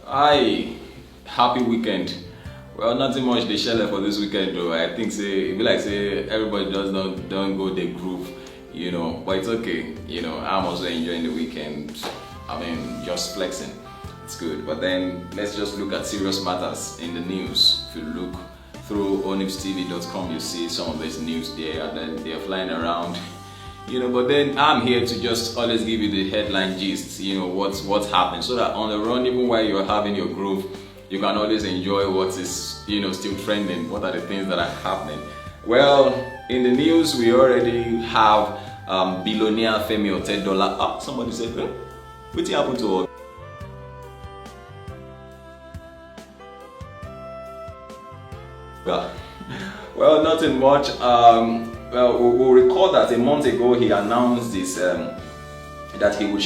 Hi, happy weekend. Well, nothing much they share for this weekend though. I think say it be like say everybody just don't go the groove, but it's okay. I'm also enjoying the weekend. I mean, just flexing. It's good. But then let's just look at serious matters in the news. If you look through onifstv.com, you see some of this news there, and then they're flying around. But then I'm here to just always give you the headline gist, what's happening, so that on the run, even while you're having your groove, you can always enjoy what is, still trending, what are the things that are happening. Well, in the news, we already have Billionaire Femi Otedola. Somebody said, what happened to all? Well, nothing much. Well, we'll recall that a month ago he announced this that he would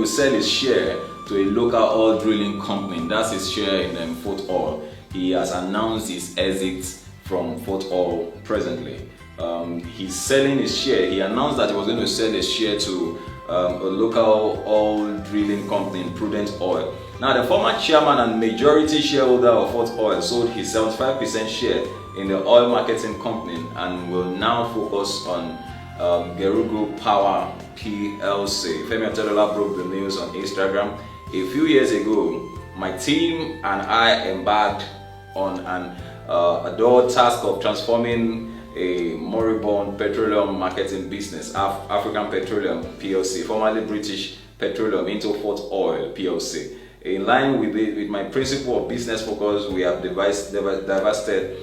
sell his share to a local oil drilling company. That's his share in Fort Oil. He has announced his exit from Fort Oil presently. He's selling his share. He announced that he was going to sell his share to a local oil drilling company in Prudent Oil. Now, the former chairman and majority shareholder of Fort Oil sold his 75% share in the oil marketing company and will now focus on Gerugu Power PLC. Femi Otedola broke the news on Instagram. A few years ago, my team and I embarked on an adult task of transforming a moribund petroleum marketing business, African Petroleum PLC, formerly British Petroleum, into Fort Oil PLC. In line with my principle of business focus, we have diverted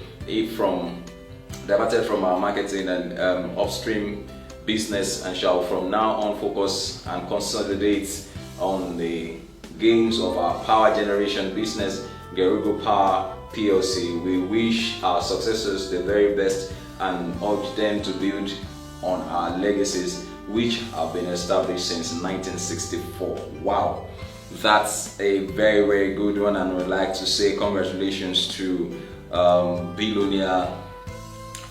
from our marketing and upstream business, and shall from now on focus and consolidate on the gains of our power generation business, Gerugu Power PLC. We wish our successors the very best and urge them to build on our legacies, which have been established since 1964. Wow, that's a very, very good one, and we'd like to say congratulations to Billionaire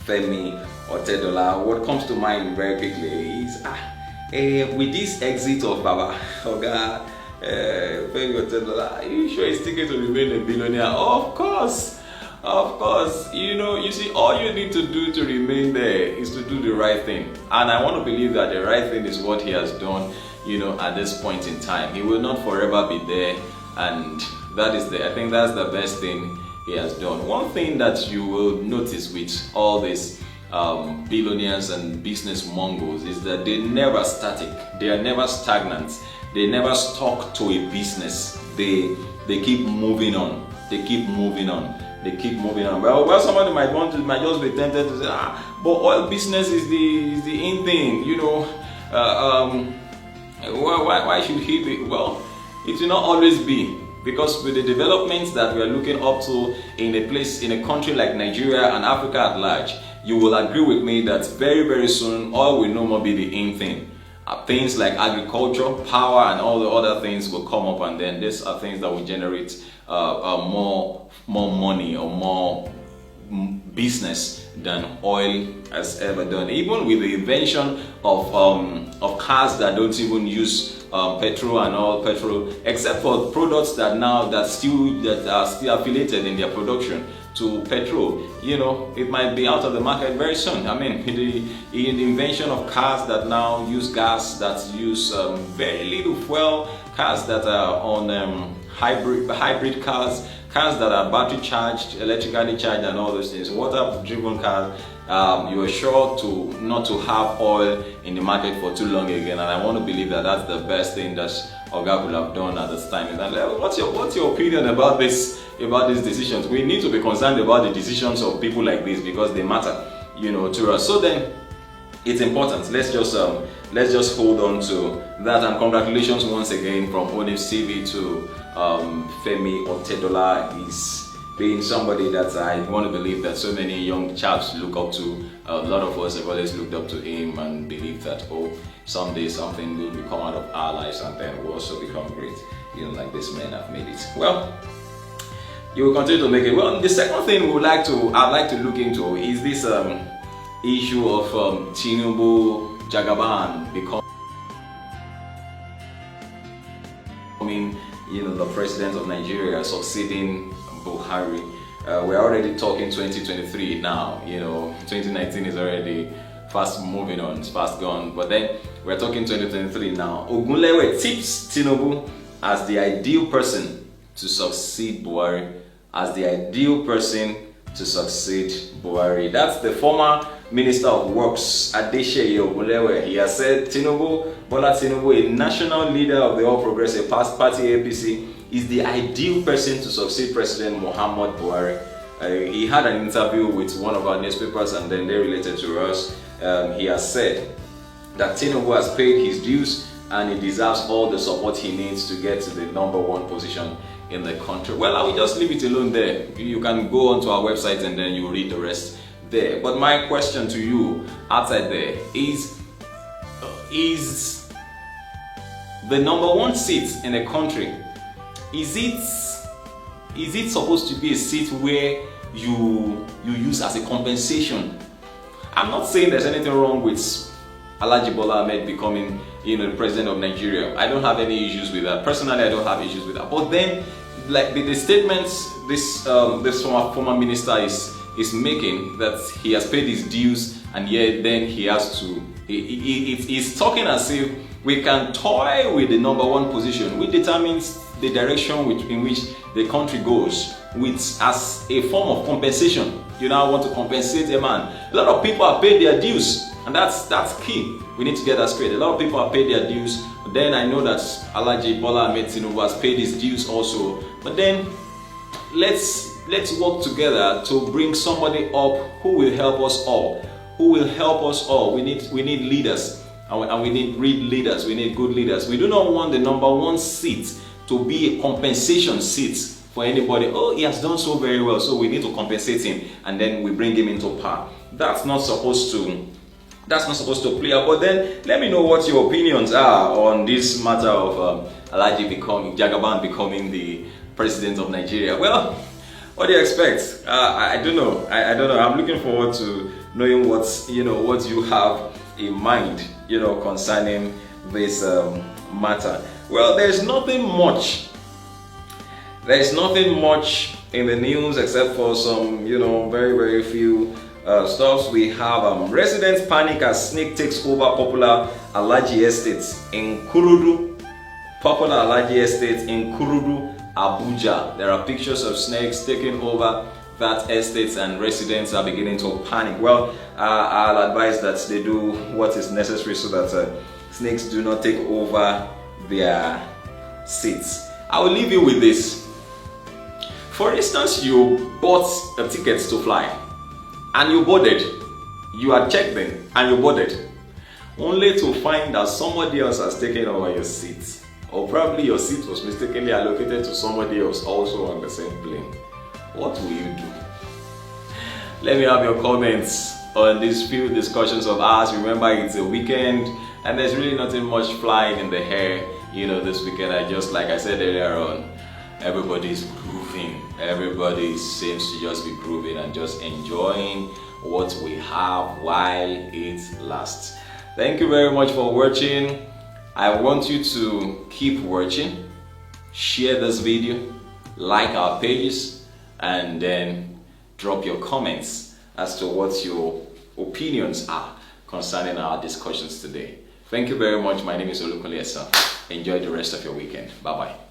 Femi Otedola. What comes to mind very quickly is with this exit of Baba Oga Femi Otedola, are you sure he's still going to remain a billionaire? Of course. You see, all you need to do to remain there is to do the right thing, and I want to believe that the right thing is what he has done. At this point in time, he will not forever be there, and I think that's the best thing he has done. One thing that you will notice with all these billionaires and business mongols is that they're never static, they are never stagnant, they never stuck to a business. They keep moving on. Well, somebody might just be tempted to say, but oil business is the in thing, why should he be? Well, it will not always be, because with the developments that we are looking up to in a country like Nigeria and Africa at large, you will agree with me that very, very soon oil will no more be the in thing. Things like agriculture, power, and all the other things will come up, and then these are things that will generate more money or more business than oil has ever done. Even with the invention of cars that don't even use petrol and all petrol, except for products that are still affiliated in their production to petrol, it might be out of the market very soon. I mean, the invention of cars that now use gas, that use very little fuel, cars that are on hybrid cars that are battery charged, electrically charged, and all those things, water driven cars. You are sure not to have oil in the market for too long again, and I want to believe that that's the best thing that Oga could have done at this time. What's your opinion about these decisions? We need to be concerned about the decisions of people like this, because they matter, to us. So then, it's important. Let's just hold on to that, and congratulations once again from ONIF TV to Femi Otedola. He's being somebody that I want to believe that so many young chaps look up to. A lot of us have always looked up to him and believe that someday something will come out of our lives, and then we'll also become great, like this man have made it. Well, you will continue to make it. Well, the second thing I'd like to look into is this issue of Tinubu Jagaban becoming the president of Nigeria succeeding Buhari. We're already talking 2023 now. 2019 is already fast moving on, it's fast gone. But then we're talking 2023 now. Mongule tips Tinubu as the ideal person to succeed Buhari. As the ideal person to succeed Buhari. That's the former Minister of Works, Adeseye Ogunlewe. He has said Bola Tinubu, a national leader of the All Progressive Party APC, is the ideal person to succeed President Muhammad Buhari. He had an interview with one of our newspapers and then they related to us. He has said that Tinubu has paid his dues and he deserves all the support he needs to get to the #1 position in the country. Well, I will just leave it alone there. You can go onto our website and then you read the rest there. But my question to you outside there is the #1 seat in the country, is it supposed to be a seat where you use as a compensation? I'm not saying there's anything wrong with Alhaji Bola Ahmed becoming the president of Nigeria. I don't have any issues with that. Personally, I don't have issues with that. But then, like the statements this former minister is making, that he has paid his dues and yet then he has to, he's talking as if we can toy with the #1 position, which determines the direction in which the country goes, as a form of compensation. You now want to compensate a man. A lot of people have paid their dues, and that's key. We need to get that straight. A lot of people have paid their dues. But then I know that Alhaji Bola Ahmed Tinubu has paid his dues also. But then let's work together to bring somebody up who will help us all. We need leaders, and we need real leaders. We need good leaders. We do not want the #1 seat to be a compensation seat for anybody. Oh, he has done so very well, so we need to compensate him, and then we bring him into power. That's not supposed to play out. But then let me know what your opinions are on this matter of Alhaji Jagaban becoming the president of Nigeria. Well, what do you expect? I don't know. I don't know. I'm looking forward to knowing what you have in mind, concerning this matter. Well, there's nothing much in the news except for some, very, very few stuffs. We have residents panic as snake takes over popular Alhaji estates in Kurudu. Abuja. There are pictures of snakes taking over that estate and residents are beginning to panic. Well, I'll advise that they do what is necessary so that snakes do not take over their seats. I will leave you with this. For instance, you bought a ticket to fly and you boarded. You had checked in and you boarded, only to find that somebody else has taken over your seat. Or probably your seat was mistakenly allocated to somebody else also on the same plane. What will you do? Let me have your comments on these few discussions of ours. Remember, it's a weekend and there's really nothing much flying in the air. This weekend, like I said earlier on, everybody's grooving. Everybody seems to just be grooving and just enjoying what we have while it lasts. Thank you very much for watching. I want you to keep watching, share this video, like our pages, and then drop your comments as to what your opinions are concerning our discussions today. Thank you very much. My name is Olukunle Esa. Enjoy the rest of your weekend. Bye-bye.